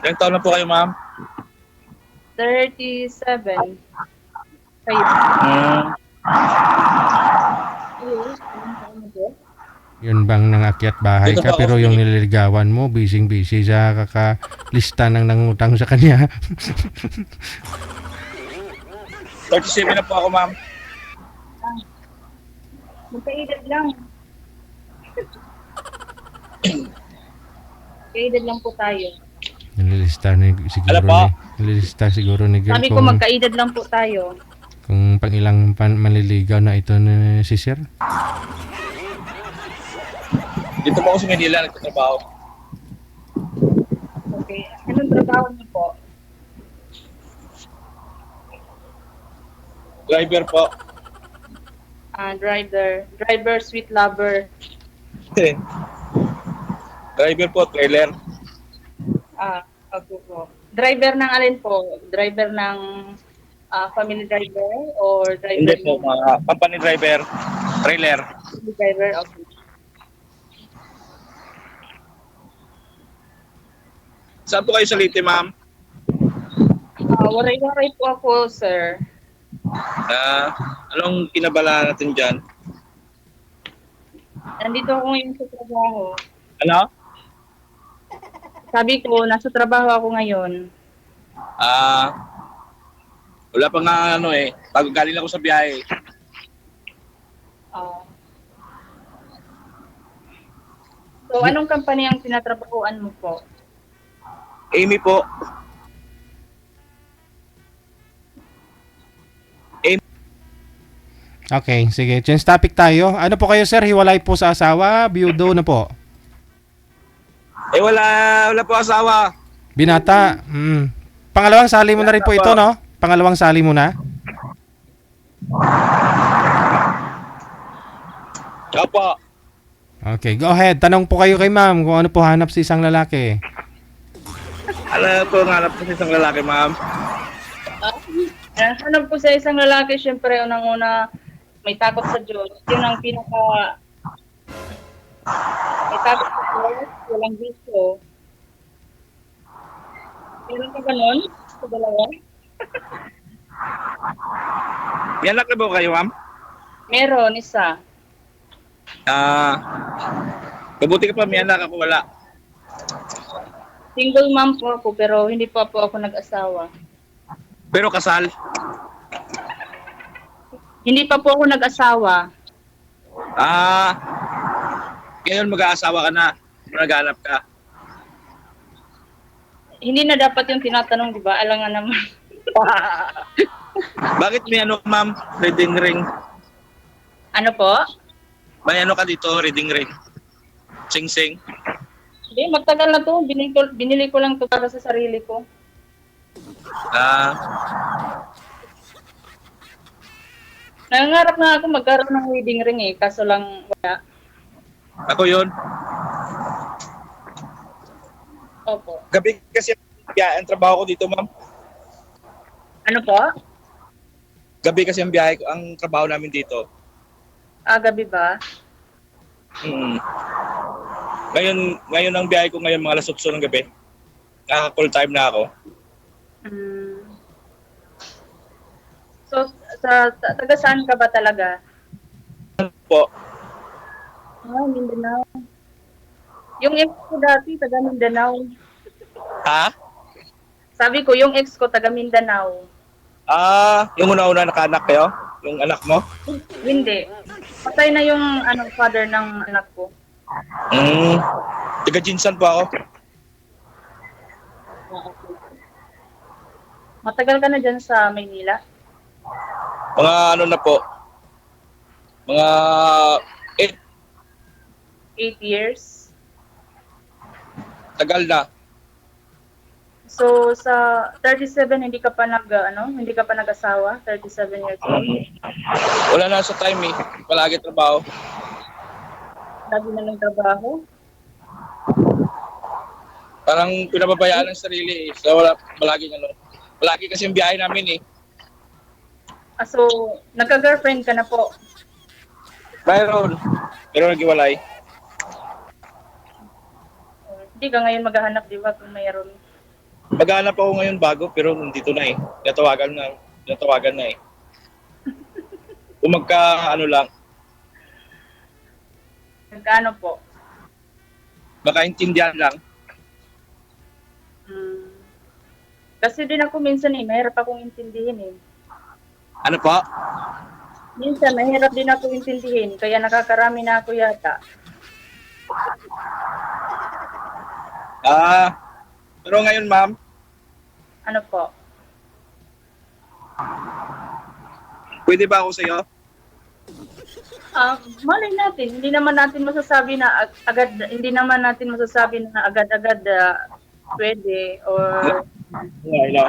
Ilang taon na po kayo, ma'am? 37. Kayo? Hmm. Kayo? Ilang taon na po? Yun bang nangakyat bahay Dito ka po ako pero sa yung Pilipinas. nililigawan mo, busy-busy sa kakalista ng nangutang sa kanya. 37 na po ako, ma'am. Ah, magkaedad lang. Magkaedad lang po tayo. Ano po? Nililista siguro ni girl Sabi ko kung, magkaedad lang po tayo. kung pang ilang manliligaw na ito ni si sir. Dito po ako sa Manila, nagtatrabaho. Okay. Anong trabaho niyo po? Driver po. Driver. Driver, sweet lover. Driver po, trailer. Okay po. Driver ng alin po? Driver ng family driver or driver Hindi po, ng mga company driver. Trailer. family driver? Okay. Saan po kayo sa Leyte, ma'am? Waray-waray po ako, sir. Anong kinabala natin dyan? Nandito ako ngayon sa trabaho. Ano? Sabi ko, nasa trabaho ako ngayon. Wala pa nga ano eh. Pag galing ako sa biyahe. Ah, so, anong company ang tinatrabahuan mo po? Amy po. Okay, sige. Change topic tayo. Ano po kayo sir? Hiwalay po sa asawa? Biyudo na po? Wala po asawa. Binata? Pangalawang sali mo na rin po ito, no? Pangalawang sali mo na? Opo. Okay, go ahead. Tanong po kayo kay ma'am kung ano po hanap sa isang lalaki. Ano po ang hanap ko sa isang lalaki, ma'am? Hanap ko sa isang lalaki, syempre, unang-una, may takot sa Diyos. Yun ang pinaka... May takot sa Diyos, walang gusto. Meron ka ganun? Sa dalawa? May anak na ba kayo, ma'am? Meron, isa. Mabuti ka pa, may anak ako, wala. Single mom po ako, pero hindi pa po ako nag-asawa. Pero kasal. Hindi pa po ako nag-asawa. Ngayon mag-aasawa ka na. Naghanap ka. Hindi na dapat yung tinatanong, di ba? Alangan naman. Bakit may ano, ma'am? Reading ring. Ano po? May ano ka dito, reading ring. Sing-sing. Hindi, magtagal na to. Binili ko lang to para sa sarili ko. Nangangarap na ako magkaroon ng wedding ring eh, kaso lang wala. Ako yun. Opo. Gabi kasi ang trabaho ko dito, ma'am. Ano po? Gabi kasi ang biyahe ko, ang trabaho namin dito. Gabi ba? Ngayon ang biyahe ko ngayon mga alas 8 ng gabi. Full time na ako. So, taga saan ka ba talaga? Po. Mindanao. Yung ex ko dati, taga Mindanao. Ha? Sabi ko, yung ex ko, taga Mindanao. Yung una-una nakanak kayo? Yung anak mo? Hindi. Patay na yung father ng anak ko. Taga Jinsan po ako. Matagal ka na dyan sa Maynila? Mga ano na po. Mga 8 years? tagal na. So, sa 37, hindi ka pa nag-asawa? 37 years old? Wala na sa time eh. Palagi trabaho. Lagi na ng trabaho? Parang pinababayaan ng sarili eh. So wala, palagi kasi yung biyahe namin eh. So, nagka-girlfriend ka na po? Mayroon. Pero nag-iwalay. Hindi ka ngayon maghahanap, di ba, kung mayroon? Maghanap ako ngayon bago pero nandito na eh. Natawagan na eh. Kung magka ano lang, Magkano po? makaintindihan lang. Hmm. Kasi din ako minsan mahirap akong intindihin eh. Ano po? Minsan, mahirap din ako intindihin, kaya nakakarami na ako yata. Pero ngayon ma'am, Ano po? pwede ba ako sa'yo? Malay natin, hindi naman natin masasabi na agad-agad pwede or Okay lang.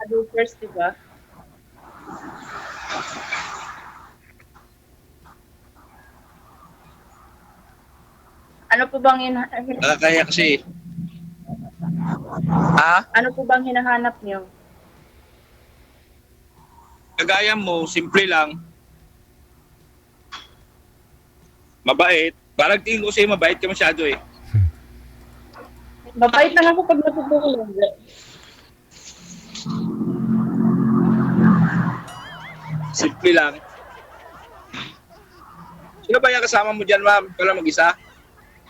do first, di ba? Ano po bang Kaya kasi, ano po bang hinahanap niyo? kagaya mo, simple lang. Mabait. Parang tingin ko sa'yo, mabait ka masyado eh. Mabait lang ako pag natutulog. Simple lang. Sino ba yung kasama mo dyan, ma'am? Ikaw lang mag-isa?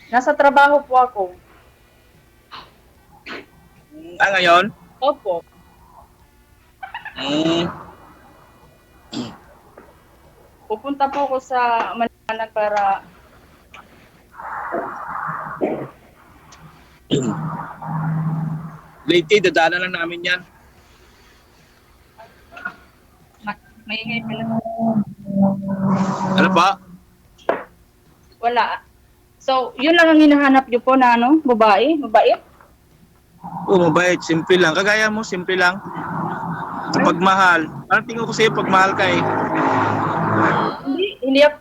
Nasa trabaho po ako. Ngayon? Opo. Hmm. Pupunta po ako sa Manila para Late, dadaanan lang namin yan. maingay pala. Ano pa? Wala. So, yun lang ang hinahanap niyo po na babae? Mabait? Oo, mabait. Simple lang. Kagaya mo, simple lang. Kapag mahal. Parang tingin ko sa'yo, pag mahal ka eh.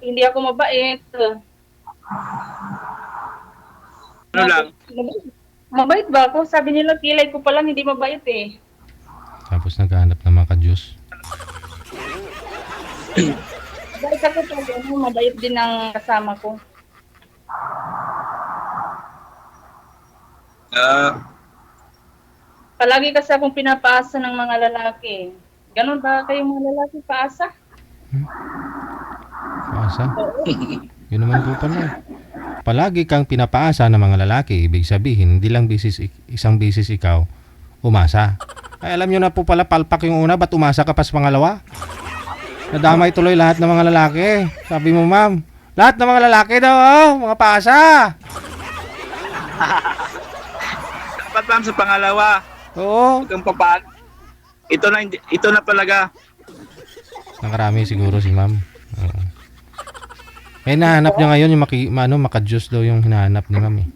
Hindi ako mabait. Ano lang? Mabait ba ako? Sabi nila, kilay ko pa lang, hindi mabait eh. Tapos naghahanap ng mga ka-Diyos. Mabait ako pag mabait din ang kasama ko. Palagi kasi akong pinapaasa ng mga lalaki. Ganon ba kayong mga lalaki paasa? Paasa? Yun naman po pala. Palagi kang pinapaasa ng mga lalaki, ibig sabihin, hindi lang isang bisis ikaw umasa. Ay, alam nyo na po pala, palpak yung una, ba't umasa ka pa sa pangalawa? Nadamay tuloy lahat ng mga lalaki. Sabi mo, ma'am, lahat ng mga lalaki daw, mga paasa. Dapat ma'am sa pangalawa. Oo. Huwag kang papaan. Ito na talaga. Nakarami siguro si ma'am. Oo. Eh, nahanap niya ngayon yung maka-Diyos daw yung hinahanap ni ma'am eh.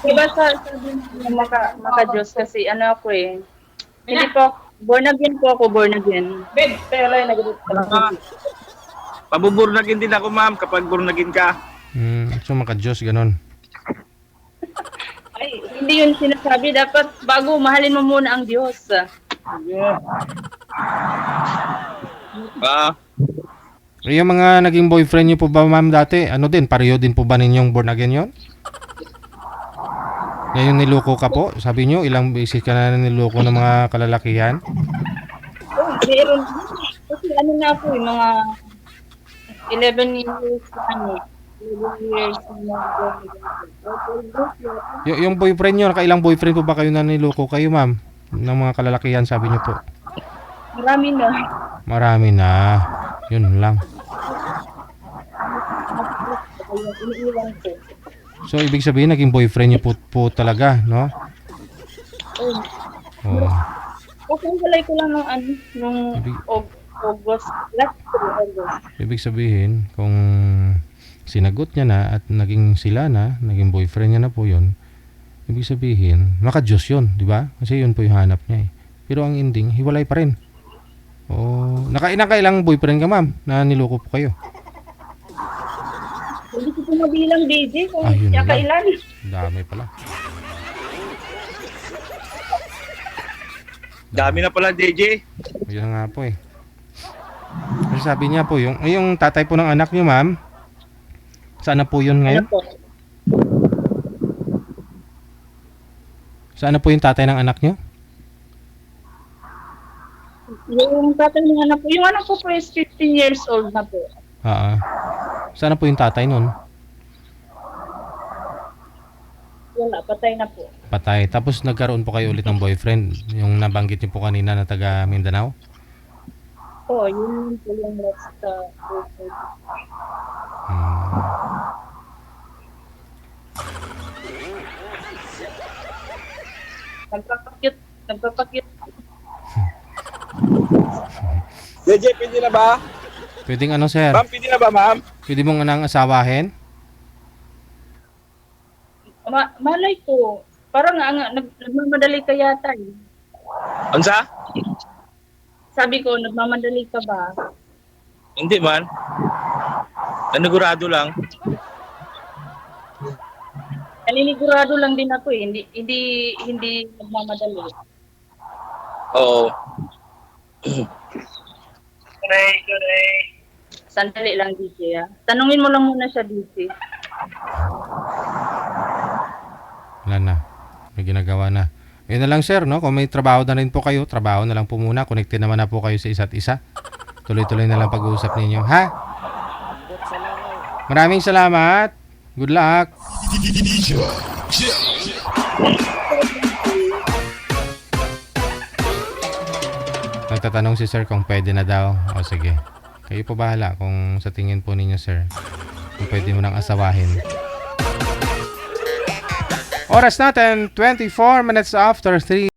Diba sabi ng maka-Diyos kasi ako eh. Hindi po, born again po ako, born again. Pero lang Pabuburnagin din ako ma'am kapag burnagin ka. So maka-Diyos, ganun. Ay, hindi yun sinasabi. Dapat bago, mahalin mo muna ang Diyos. Yung mga naging boyfriend niyo po ba ma'am dati, ano din, pareho din po ba ninyong born again yun? Ngayon niloko ka po? Sabi niyo, ilang beses ka na niloko ng mga kalalakihan? Meron. Kasi na po, mga 11 years, 11 years na Yung boyfriend niyo, nakailang boyfriend po ba kayo na niloko kayo ma'am? Ng mga kalalakihan, sabi niyo po. marami na. Marami na. Yun lang. Iniiwan ko. So, ibig sabihin, naging boyfriend niyo po talaga, no? Oh. Kasalay ko lang nung August. Last August. Ibig sabihin, kung sinagot niya na at naging sila na, naging boyfriend niya na po yun, ibig sabihin, maka-Diyos yun, di ba? Kasi yun po yung hanap niya eh. Pero ang ending, hiwalay pa rin. Oh, nakailang boyfriend ka ma'am na niloko po kayo? Hindi ko mabilang, DJ, kung Ayun lang. kailan. Dami pala. Dami na pala DJ. Yun nga po eh. Kasi sabi niya po, yung tatay po ng anak niyo ma'am, saan na po yun ngayon? Saan na po yung tatay ng anak nyo? Yung tatay ng anak ko, yung anak ko po is 15 years old na po. Saan na po yung tatay nun? Wala, patay na po. Patay. Tapos nagkaroon po kayo ulit ng boyfriend. Yung nabanggit niyo po kanina na taga Mindanao? Oo, yun po yung last Hmm. nagpapakit. JJ, pwede na ba? Pwedeng ano, sir? Ma'am, pwede na ba, ma'am? Pwede mong anang asawahin? Malay ko, parang nagmamadali ka yata eh. Ansa? Sabi ko, nagmamadali ka ba? Hindi man. Nanigurado lang. Naninigurado lang din ako eh. Hindi nagmamadali. Oo. Sandali lang, DJ ah. Tanungin mo lang muna siya, DJ. Wala na. May ginagawa na. Yun na lang, sir, no? Kung may trabaho na rin po kayo, trabaho na lang po muna. Connected naman na po kayo sa isa't isa. Tuloy-tuloy na lang pag-uusap ninyo. Ha? Maraming salamat. Good luck. Nagtatanong si sir kung pwede na daw. O sige. Kayo po bahala kung sa tingin po ninyo, sir. Kung pwede mo nang asawahin. Oras natin, 24 minutes after 3.